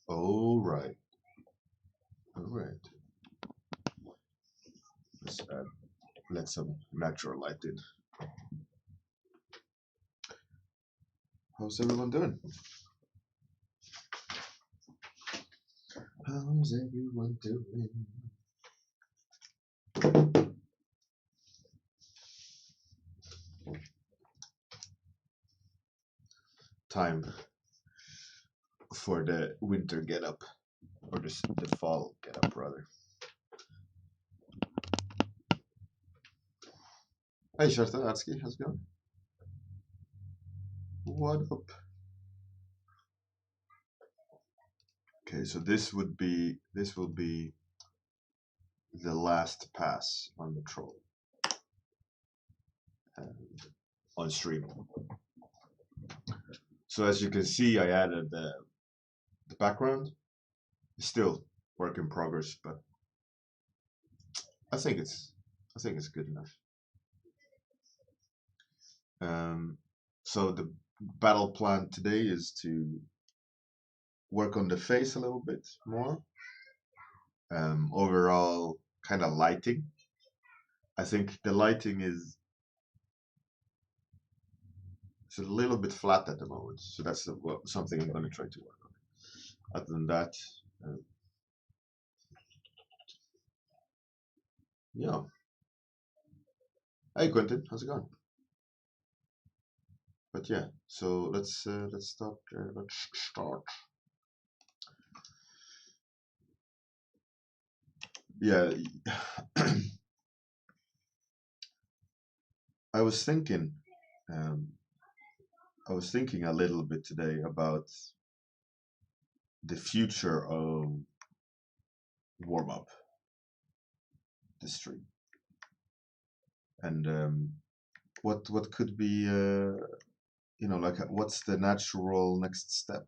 All right. All right. Let's let some natural light in. How's everyone doing? How's everyone doing? Time for the winter get up, or the fall get up rather. Hey Shartatsky, how's it going? What up? Okay, so this will be the last pass on the troll on stream. So as you can see, I added the background. It's still work in progress, but I think it's good enough. So the battle plan today is to work on the face a little bit more. Overall, kind of lighting. I think the lighting is it's a little bit flat at the moment, so that's something I'm going to try to work on. Other than that, yeah. Hey Quentin, how's it going? But yeah, so let's start. Let's start. Yeah, I was thinking, um, a little bit today about the future of Warmup, the stream, and what could be, like what's the natural next step.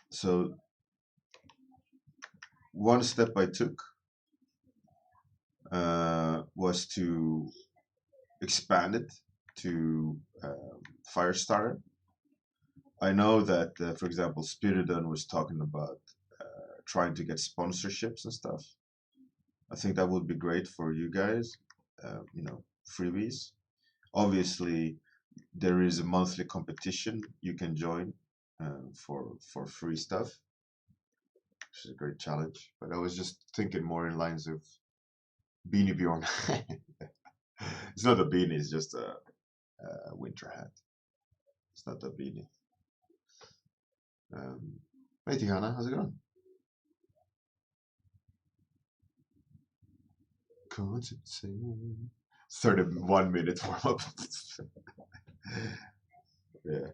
So one step I took was to expand it to Firestarter. I know that, for example, Spiridon was talking about trying to get sponsorships and stuff. I think that would be great for you guys, freebies. Obviously, there is a monthly competition you can join for free stuff, which is a great challenge. But I was just thinking more in lines of Beanie Bjorn. It's not a beanie, it's just a winter hat. It's not a beanie. Hey Tiana, how's it going? 31-minute warm up. Yeah.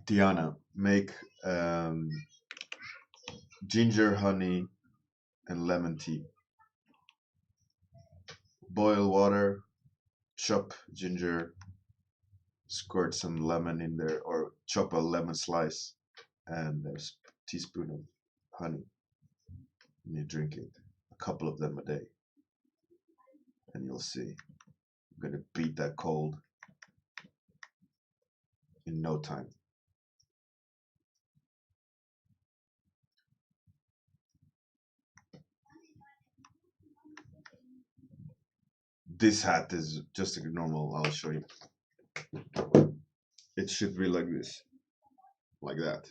Tiana, make ginger, honey, and lemon tea. Boil water, chop ginger, squirt some lemon in there, or chop a lemon slice, and a teaspoon of honey. And you drink it, a couple of them a day, and you'll see. I'm gonna beat that cold in no time. This hat is just a normal, I'll show you. It should be like this, like that,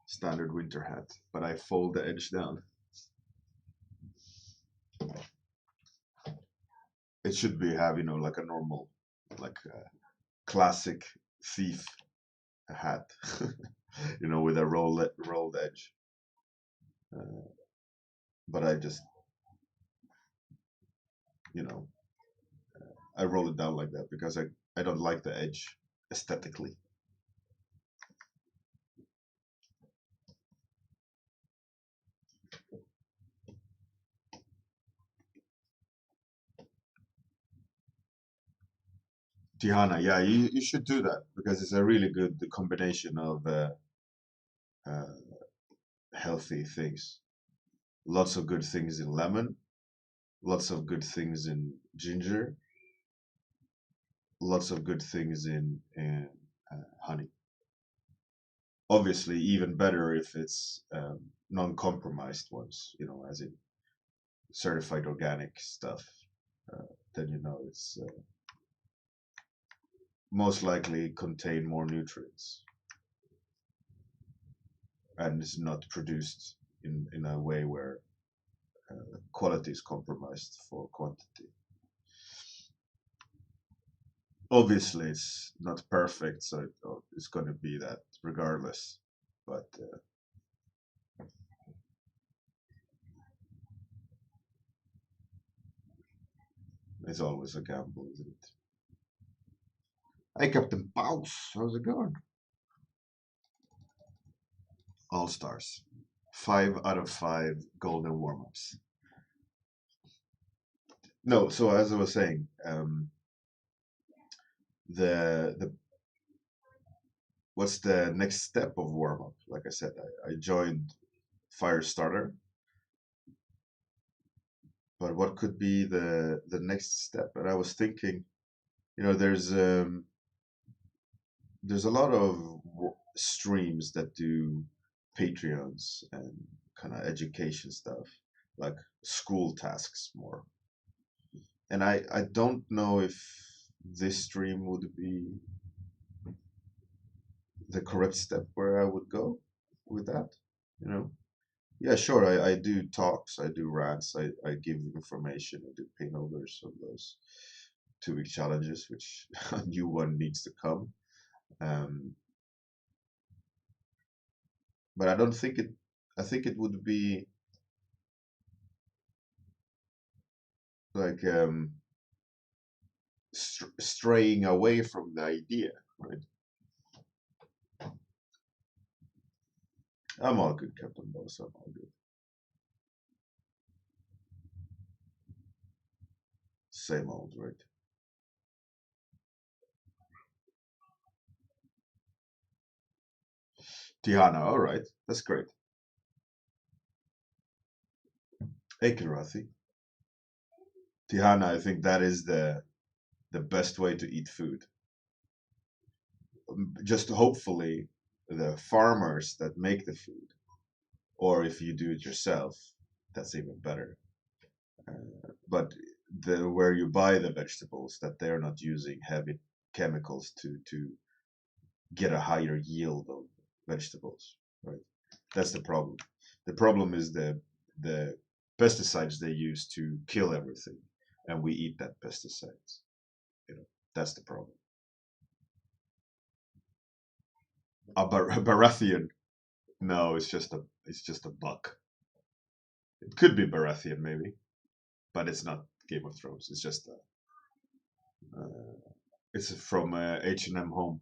standard winter hat, but I fold the edge down. It should be like a normal, like a classic thief hat, with a rolled edge. But I just, I roll it down like that because I don't like the edge aesthetically. Tihana, yeah, you should do that because it's a really good combination of healthy things. Lots of good things in lemon, lots of good things in ginger, lots of good things in honey. Obviously, even better if it's non-compromised ones, as in certified organic stuff. Then it's most likely contain more nutrients and is not produced in a way where quality is compromised for quantity. Obviously, it's not perfect, so it's going to be that regardless. But it's always a gamble, isn't it? Hey, Captain Paus, how's it going? All stars. 5 out of 5 golden warm-ups. No, so as I was saying, the what's the next step of warm-up? Like I said, I joined Firestarter, but what could be the next step? And I was thinking, there's a lot of streams that do Patreons and kind of education stuff, like school tasks more. And I don't know if this stream would be the correct step where I would go with that, you know. Yeah, sure, I do talks, I do rants, I give information, I do payovers of those 2 week challenges, which a new one needs to come. Um, but I think it would be like straying away from the idea, right? I'm all good, Captain Boss, I'm all good. Same old, right? Tiana, all right, that's great. Hey, Kirathi. Tihana, I think that is the best way to eat food. Just hopefully the farmers that make the food, or if you do it yourself, that's even better. But where you buy the vegetables, that they're not using heavy chemicals to get a higher yield of vegetables, right? That's the problem. The problem is the pesticides they use to kill everything, and we eat that pesticides. That's the problem. A Baratheon? No, it's just a buck. It could be Baratheon maybe, but it's not Game of Thrones. It's just it's from H&M Home.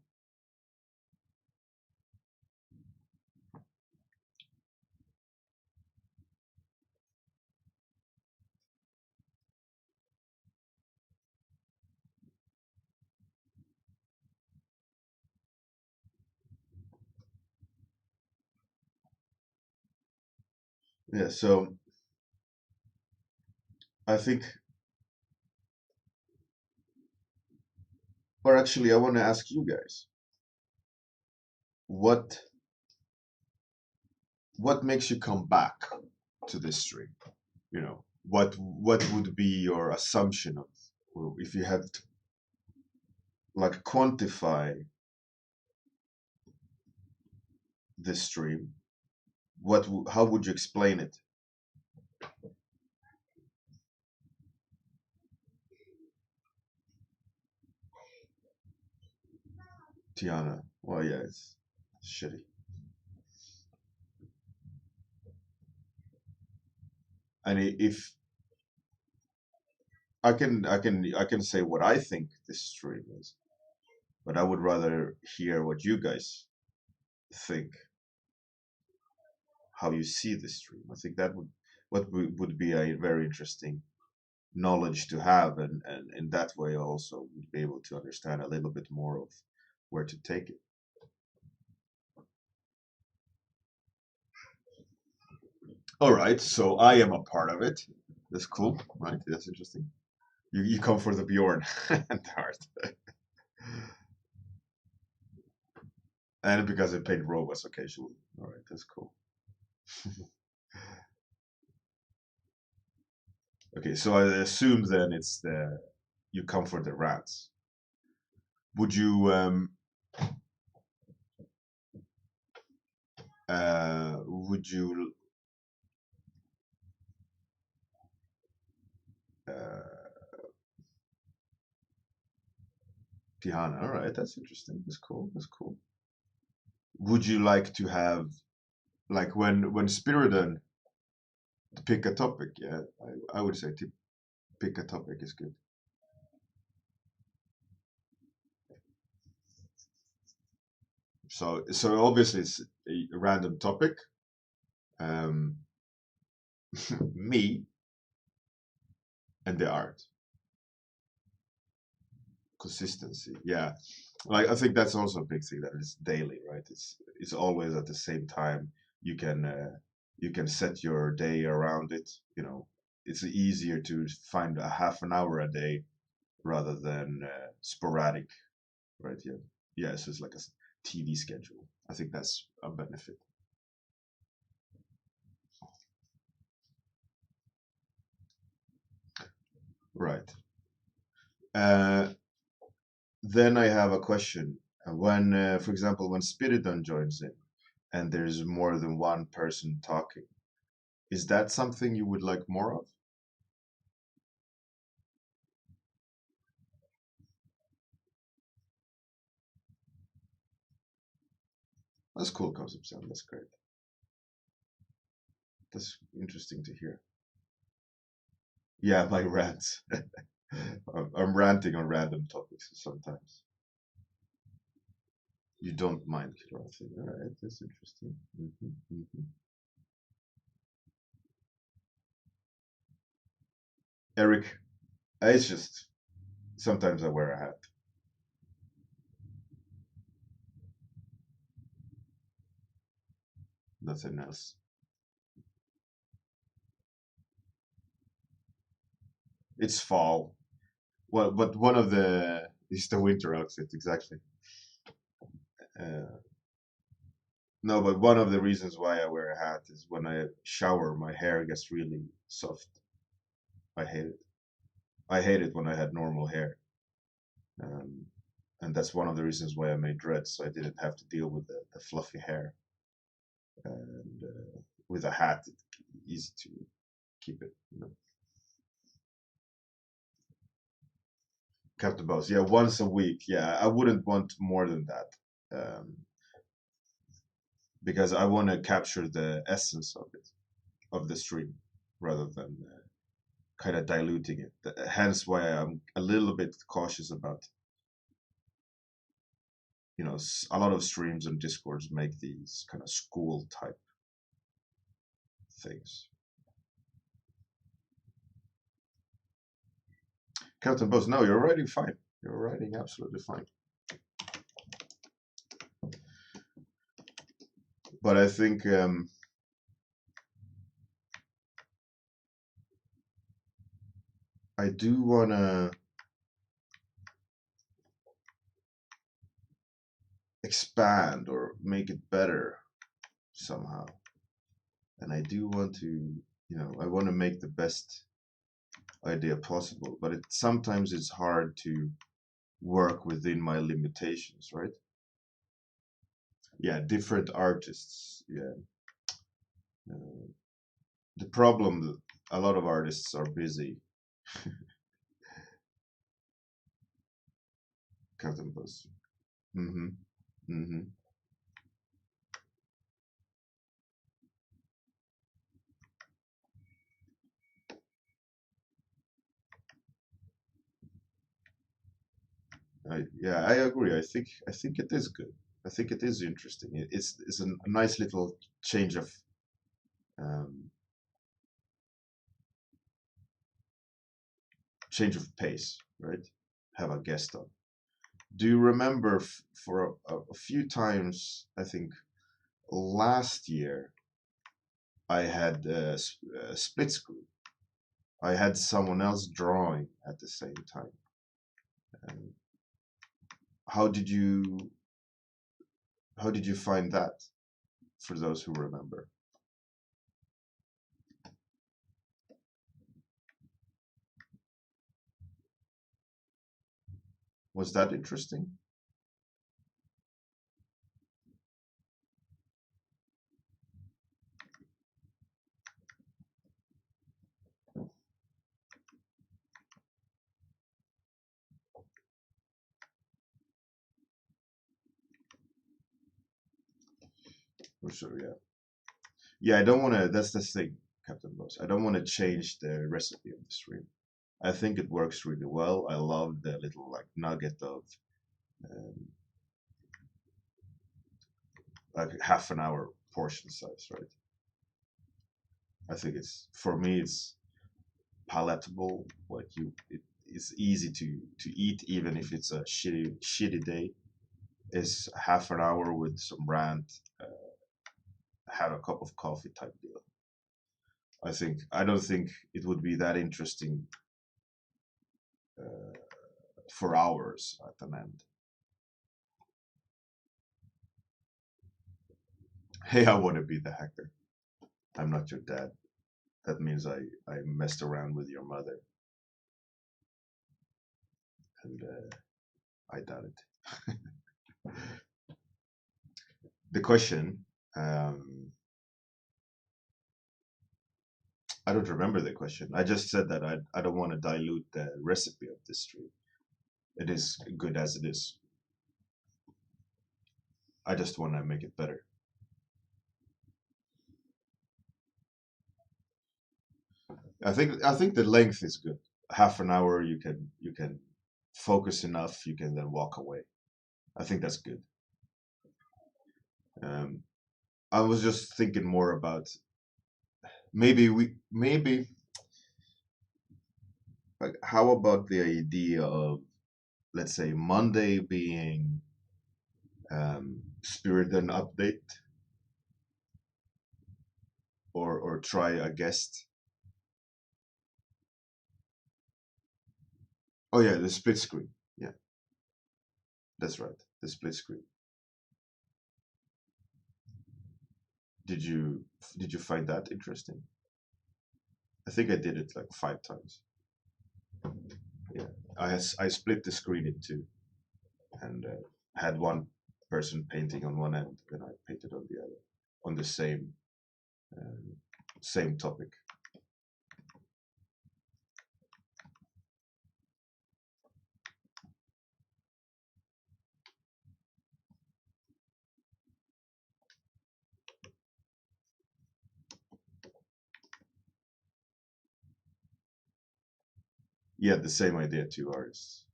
Yeah, so I think, or actually, I want to ask you guys, what what makes you come back to this stream? What would be your assumption of, well, if you had to like quantify this stream, how would you explain it? Tiana? Well, yeah, it's shitty. And if I can say what I think this stream is, but I would rather hear what you guys think, how you see this stream. I think that would be a very interesting knowledge to have, and in that way also would be able to understand a little bit more of where to take it. All right, so I am a part of it. That's cool, right? That's interesting. You come for the Bjorn and heart. And because I paint robots occasionally. All right, that's cool. Okay, so I assume then it's the you come for the rats. Would you would you uh Piranha? All right, that's interesting. That's cool. That's cool. Would you like to have like when Spiridon pick a topic? Yeah, I would say to pick a topic is good. So obviously it's a random topic. Um, me and the art consistency. Yeah, like I think that's also a big thing that it's daily, right? It's always at the same time. You can set your day around it. You know, it's easier to find a half an hour a day rather than sporadic, right? Yeah, yeah. So it's like a TV schedule. I think that's a benefit. Right. Uh, then I have a question. When, for example, when Spiridon joins in and there's more than one person talking, is that something you would like more of? That's cool concept, Sam. That's great. That's interesting to hear. Yeah, my rants. I'm ranting on random topics sometimes. You don't mind Kilrathi. All right, that's interesting. Eric, it's just sometimes I wear a hat. Nothing else. It's fall. Well, but one of the is the winter outfit exactly. Uh, no, but one of the reasons why I wear a hat is when I shower, my hair gets really soft. I hate it. I hate it when I had normal hair, um, and that's one of the reasons why I made dreads, so I didn't have to deal with the fluffy hair. And with a hat, it's easy to keep it. You know. Cut the bows. Yeah, once a week. Yeah, I wouldn't want more than that. Because I want to capture the essence of it, of the stream, rather than kind of diluting it. Hence why I'm a little bit cautious about, you know, a lot of streams and discords make these kind of school type things. Captain Boss, no, you're writing fine. You're writing absolutely fine. But I think I do want to expand or make it better somehow. And I do want to, you know, I want to make the best idea possible, but sometimes it's hard to work within my limitations, right? Yeah, different artists. Yeah. Uh, the problem that a lot of artists are busy. Captain Buzz. Mm-hmm. Mm-hmm. Yeah, I agree. I think it is good. I think it is interesting. It's a nice little change of um, pace, right? Have a guest on. Do you remember for a few times? I think last year I had a split screen. I had someone else drawing at the same time. And how did you How did you find that? For those who remember, was that interesting? For sure, yeah. Yeah, I don't want to. That's the thing, Captain Boss. I don't want to change the recipe of the stream. I think it works really well. I love the little like nugget of um, like half an hour portion size, right? I think it's for me it's palatable. Like it's easy to eat even if it's a shitty day. It's half an hour with some rant, have a cup of coffee type deal. I don't think it would be that interesting uh, for hours at an end. Hey, I want to be the hacker. I'm not your dad. That means I messed around with your mother, and I doubt it. The question, um, I don't remember the question. I just said that I don't want to dilute the recipe of this stream. It is good as it is. I just want to make it better. I think the length is good. Half an hour, you can focus enough. You can then walk away. I think that's good. Um, I was just thinking more about maybe like how about the idea of, let's say, Monday being spirit and update, or try a guest. Oh yeah, the split screen. Yeah, that's right. The split screen. Did you did you find that interesting? I think I did it like 5 times. Yeah, I split the screen in two and had one person painting on one end, and I painted on the other on the um, same topic. Yeah, the same idea, two artists.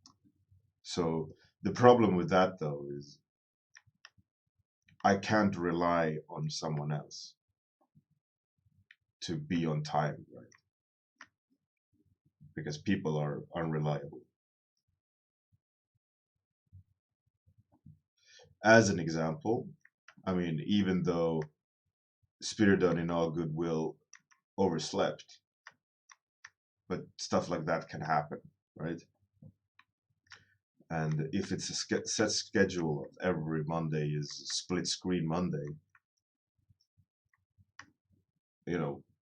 So the problem with that though is I can't rely on someone else to be on time, right? Because people are unreliable. As an example, I mean, even though Spiridon in all goodwill overslept, but stuff like that can happen, right? And if it's a set schedule of every Monday is split screen Monday,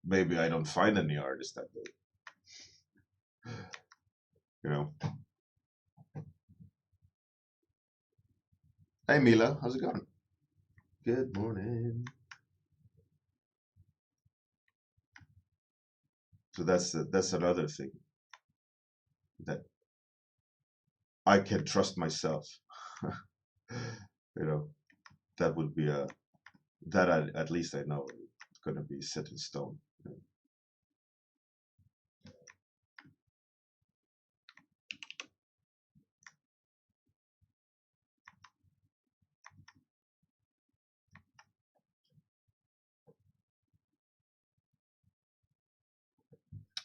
maybe I don't find any artist that day. You know, hey Mila, how's it going? Good morning. So that's another thing that I can trust myself. you know, that would be a that at least I know it's gonna be set in stone.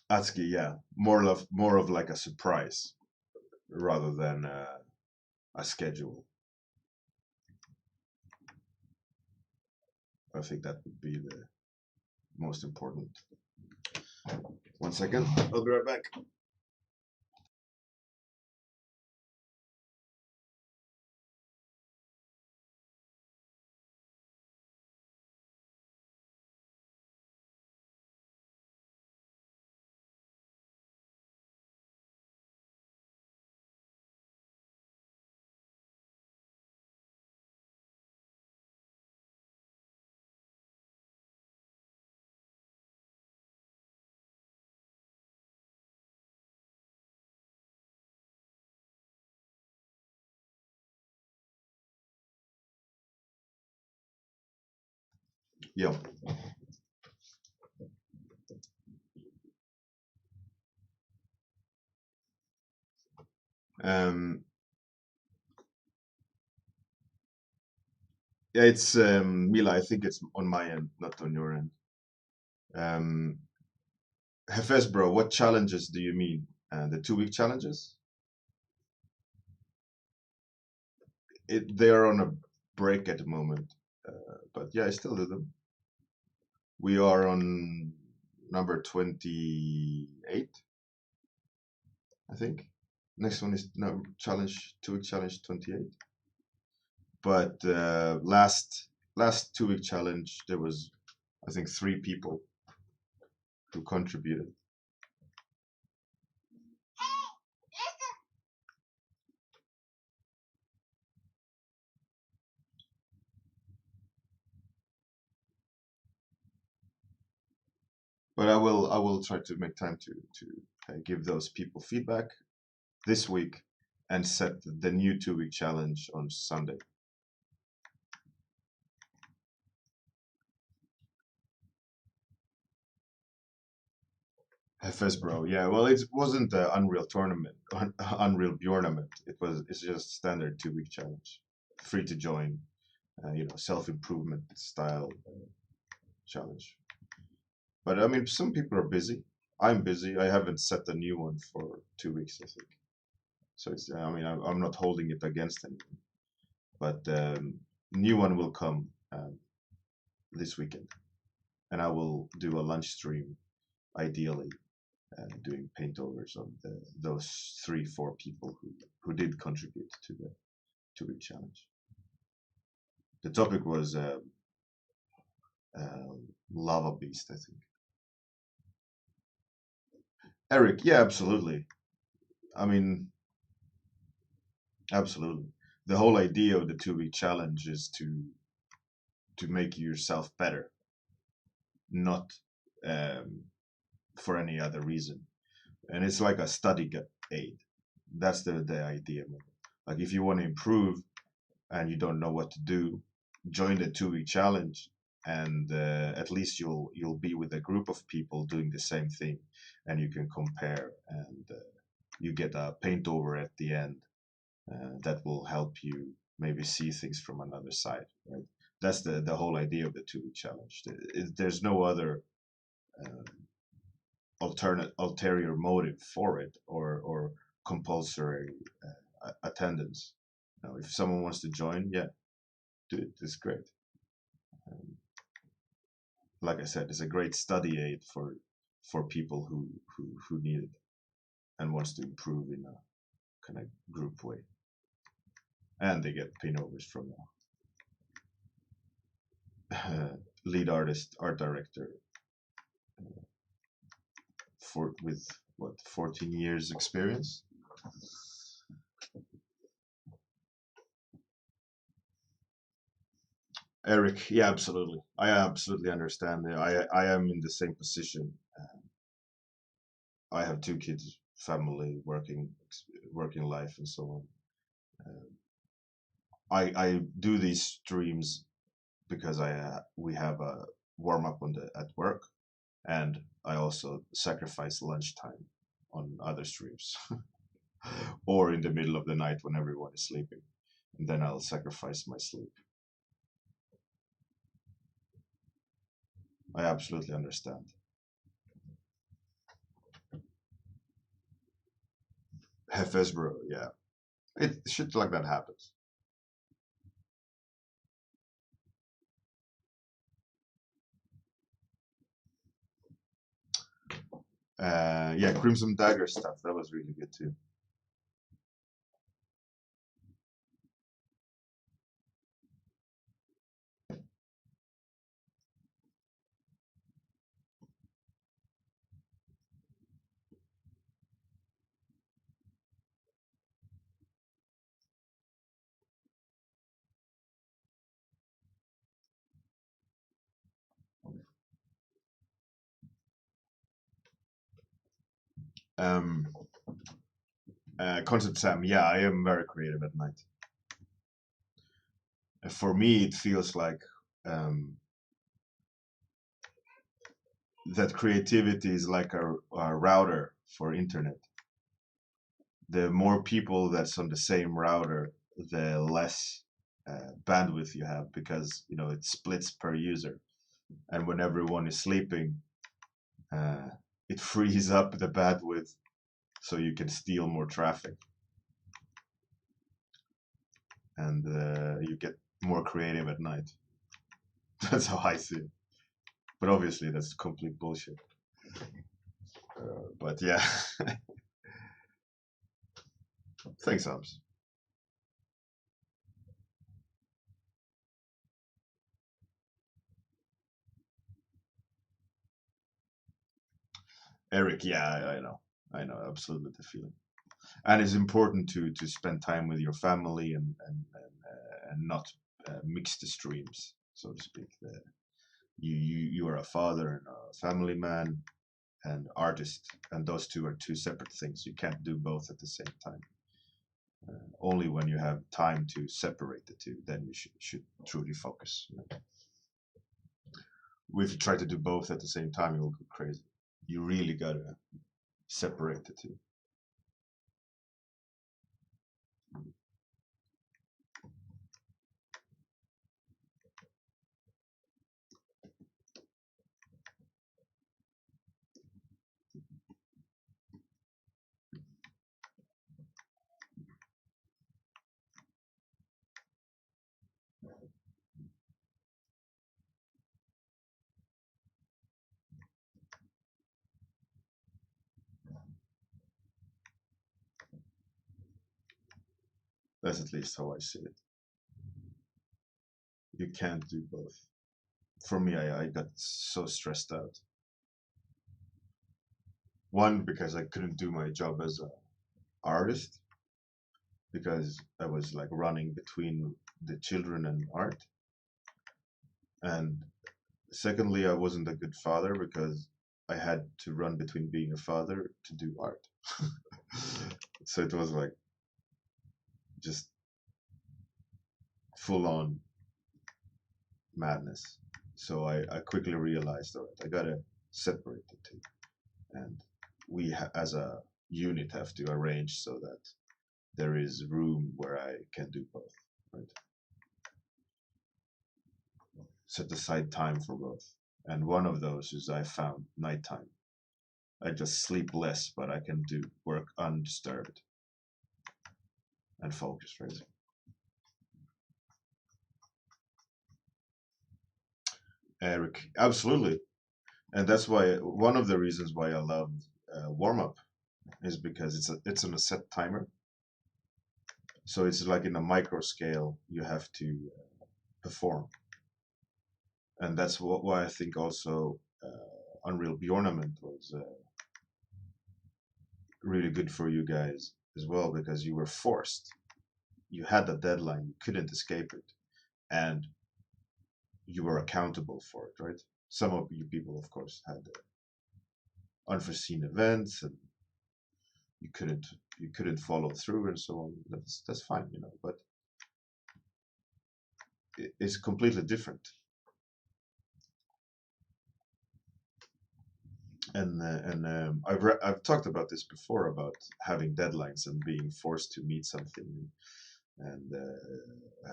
Atsuki, yeah, more of like a surprise rather than a schedule. I think that would be the most important. 1 second, I'll be right back. Yeah. Um, yeah, it's Mila. I think it's on my end, not on your end. Um, Hefes, bro, what challenges do you mean? The 2 week challenges? They are on a break at the moment, but yeah, I still do them. We are on number 28, I think. Next one is no challenge, 2 week challenge 28. But last 2 week challenge, there was I think 3 people who contributed. But I will try to make time to give those people feedback this week and set the new 2 week challenge on Sunday. FS bro, yeah. Well, it wasn't the Unreal tournament, Unreal Bjornament. It's just standard 2 week challenge, free to join. Self-improvement style challenge. But I mean, some people are busy. I'm busy. I haven't set a new one for 2 weeks, I think. So it's. I mean, I'm not holding it against anyone. But new one will come this weekend, and I will do a lunch stream, ideally, doing paintovers of those 3-4 people who did contribute to the 2 week challenge. The topic was lava beast, I think. Eric, yeah, absolutely. I mean, absolutely. The whole idea of the 2 week challenge is to make yourself better, not um, for any other reason. And it's like a study aid. That's the idea. Like if you want to improve and you don't know what to do, join the 2 week challenge, and at least you'll be with a group of people doing the same thing, and you can compare, and you get a paint over at the end that will help you maybe see things from another side. Right? That's the whole idea of the 2 week challenge. There's no other uh, alternate ulterior motive for it, or compulsory attendance. If someone wants to join, yeah, do it. It's great. Um, like I said, it's a great study aid for people who need it and wants to improve in a kind of group way, and they get pinovers from a lead artist, art director, for with what 14 years experience. Eric, yeah, absolutely. I absolutely understand. I am in the same position. I have 2 kids, family, working life, and so on. Uh, I do these streams because we have a warm up at work, and I also sacrifice lunchtime on other streams, or in the middle of the night when everyone is sleeping, and then I'll sacrifice my sleep. I absolutely understand. Hefes, bro, yeah, shit like that happens. Yeah, Crimson Dagger stuff, that was really good too. Um, Concept Sam, yeah, I am very creative at night. For me, it feels like um, that creativity is like a router for internet. The more people that's on the same router, the less bandwidth you have, because it splits per user, and when everyone is sleeping, uh, it frees up the bandwidth so you can steal more traffic, and you get more creative at night. That's how I see it. But obviously, that's complete bullshit. But yeah, thanks, Hams. Eric, yeah, I know absolutely the feeling, and it's important to spend time with your family, and not mix the streams, so to speak. You are a father and a family man and artist, and those two are two separate things. You can't do both at the same time. Only when you have time to separate the two, then you should truly focus. If you try to do both at the same time, you'll go crazy. You really gotta separate the two. That's at least how I see it. You can't do both. For me, I got so stressed out. One, because I couldn't do my job as an artist, because I was like running between the children and art. And secondly, I wasn't a good father, because I had to run between being a father to do art. So it was like just full on madness. So I quickly realized, all right, I gotta separate the two, and we as a unit have to arrange so that there is room where I can do both. Right? Set aside time for both, and one of those is I found nighttime. I just sleep less, but I can do work undisturbed and focus. Right? Eric, absolutely, and that's why one of the reasons why I love Warmup is because it's on a set timer. So it's like in a micro scale you have to perform, and that's why I think also Unreal Bjornament was really good for you guys as well, because you were forced. You had a deadline, you couldn't escape it, and you were accountable for it, right? Some of you people, of course, had unforeseen events, and you couldn't follow through and so on. That's fine, but it's completely different. And I've talked about this before, about having deadlines and being forced to meet something, and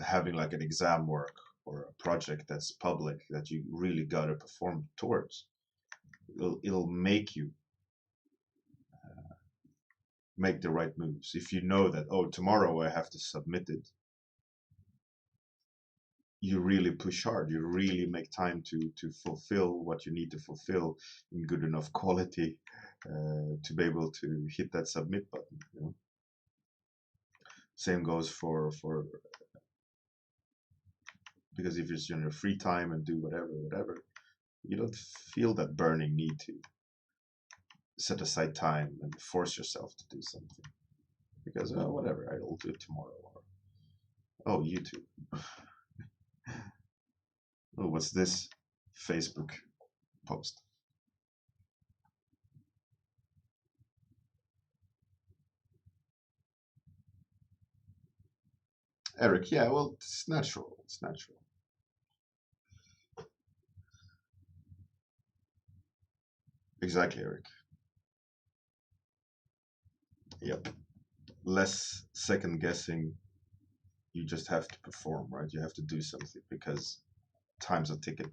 having like an exam work or a project that's public that you really gotta perform towards. It'll make you make the right moves. If you know that, oh, tomorrow I have to submit it, you really push hard. You really make time to fulfill what you need to fulfill in good enough quality to be able to hit that submit button. Same goes for because if you're in your free time and do whatever, you don't feel that burning need to set aside time and force yourself to do something, because whatever, I'll do it tomorrow. Or, oh, YouTube. Oh, what's this Facebook post? Eric, yeah, well, it's natural. It's natural. Exactly, Eric. Yep. Less second guessing. You just have to perform, right? You have to do something because time's a ticket.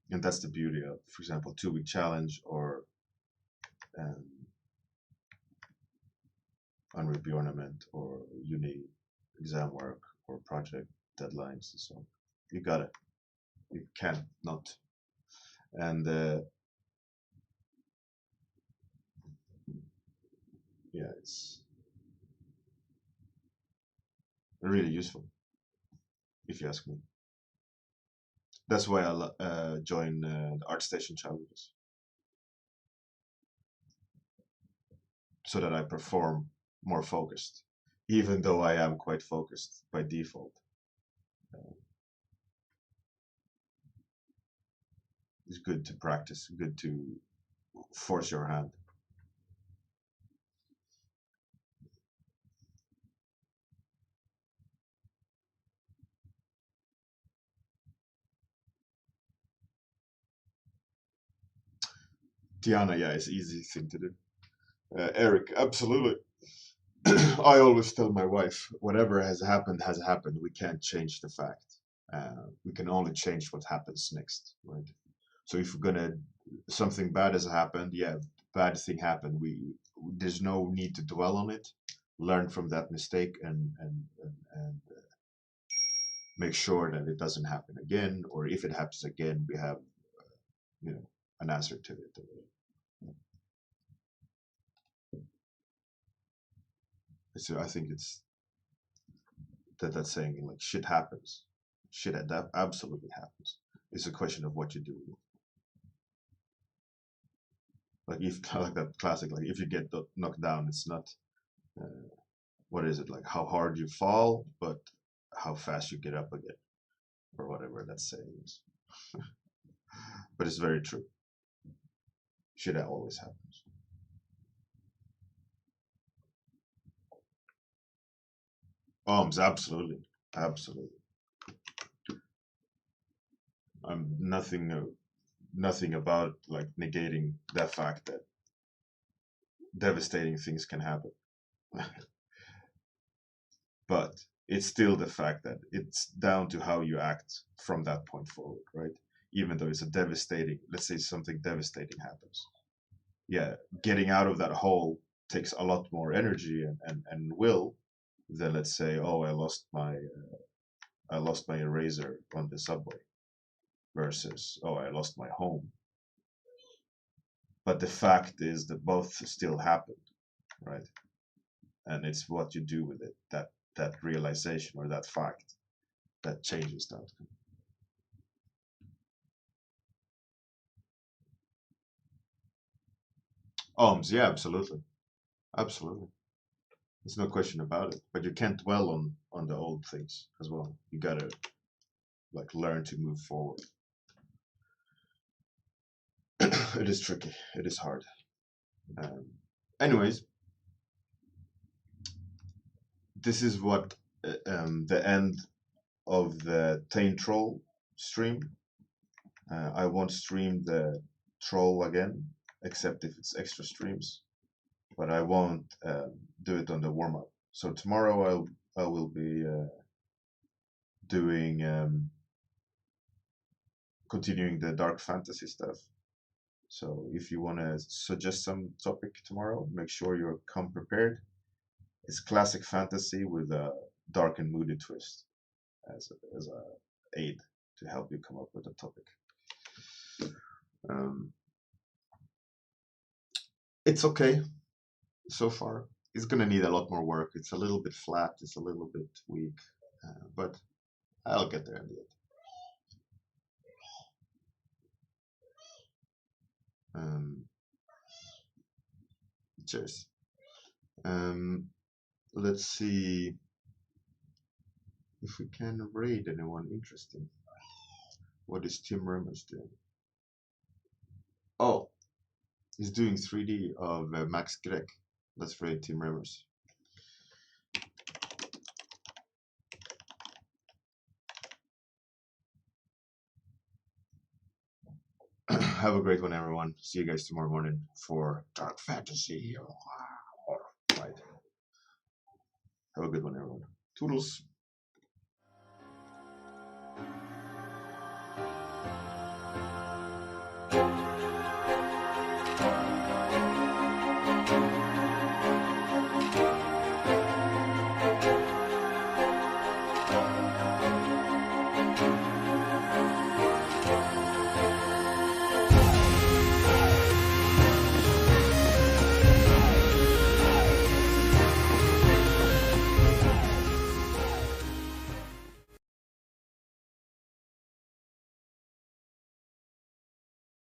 And that's the beauty of, for example, 2-week challenge or um, Unreal Bjorn or uni exam work or project deadlines and so on. You got it. You can't not. And yeah, it's really useful if you ask me. That's why I join the ArtStation challenges so that I perform more focused, even though I am quite focused by default. Uh, it's good to practice, good to force your hand. Tiana, yeah, it's easy thing to do. Eric, absolutely. I always tell my wife, whatever has happened has happened. We can't change the fact. We can only change what happens next, right? So if we're gonna something bad has happened, yeah, bad thing happened. There's no need to dwell on it. Learn from that mistake and make sure that it doesn't happen again. Or if it happens again, we have you know an answer to it. So I think it's that's saying like shit happens. Shit that absolutely happens. It's a question of what you do. Like if like that classic, like if you get knocked down, it's not uh, what is it like how hard you fall, but how fast you get up again, or whatever that saying is. But it's very true. Shit always happens. Absolutely, absolutely. I'm nothing, nothing about like negating that fact that devastating things can happen. But it's still the fact that it's down to how you act from that point forward, right? Even though it's a devastating, let's say something devastating happens. Yeah, getting out of that hole takes a lot more energy and will than let's say, oh, I lost my eraser on the subway versus, oh, I lost my home. But the fact is that both still happened, right? And it's what you do with it, that realization or that fact that changes the outcome. Yeah, absolutely, absolutely. There's no question about it. But you can't dwell on the old things as well. You gotta like learn to move forward. It is tricky. It is hard. Um, anyways, this is what the end of the Tane Troll stream. I won't stream the troll again, except if it's extra streams. But I won't do it on the warm up. So tomorrow I will be doing continuing the dark fantasy stuff. So if you want to suggest some topic tomorrow, make sure you come prepared. It's classic fantasy with a dark and moody twist as a aid to help you come up with a topic. Um, it's okay so far. It's gonna need a lot more work. It's a little bit flat. It's a little bit weak, but I'll get there in the end. Cheers. Um, let's see if we can raid anyone interesting. What is Tim Ramos doing? Oh, He's doing 3D of Max Greg. That's for Team Rimmers. Have a great one, everyone. See you guys tomorrow morning for Dark Fantasy. Right. Have a good one, everyone. Toodles.